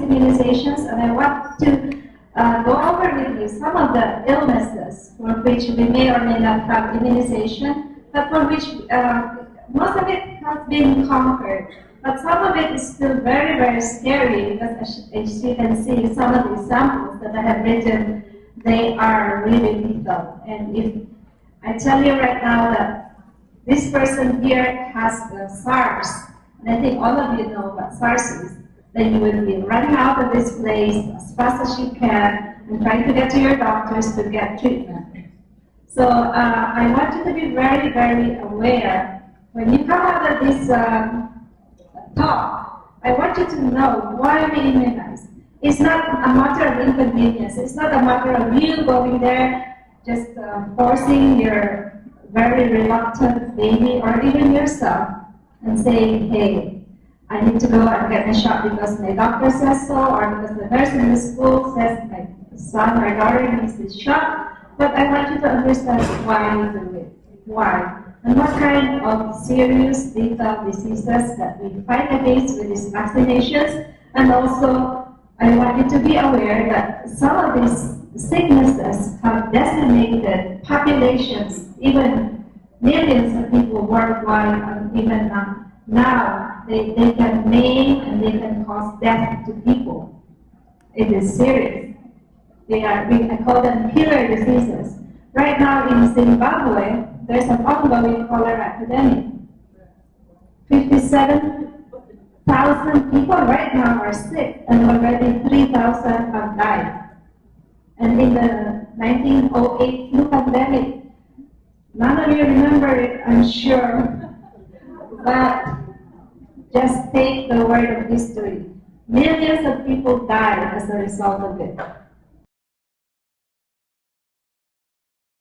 immunizations, and I want to go over with you some of the illnesses for which we may or may not have immunization, but for which most of it has been conquered. But some of it is still very, very scary because as you can see, some of the examples that I have written, they are really lethal. And if I tell you right now that this person here has the SARS, and I think all of you know what SARS is, then you will be running out of this place as fast as you can and trying to get to your doctors to get treatment. So I want you to be very, very aware. When you come out of this talk, I want you to know why we immunize. It's not a matter of inconvenience. It's not a matter of you going there, just forcing your very reluctant baby or even yourself and saying, hey, I need to go and get my shot because my doctor says so, or because the nurse in the school says my son or daughter needs this shot. But I want you to understand why we do it. Why? And what kind of serious lethal diseases that we fight against with these vaccinations. And also, I want you to be aware that some of these sicknesses have decimated populations, even millions of people worldwide, and even now they can maim and they can cause death to people. It is serious. I call them killer diseases. Right now in Zimbabwe, there's an ongoing cholera epidemic. 57,000 people right now are sick, and already 3,000 have died. And in the 1908 flu pandemic, none of you remember it, I'm sure, but just take the word of history. Millions of people died as a result of it.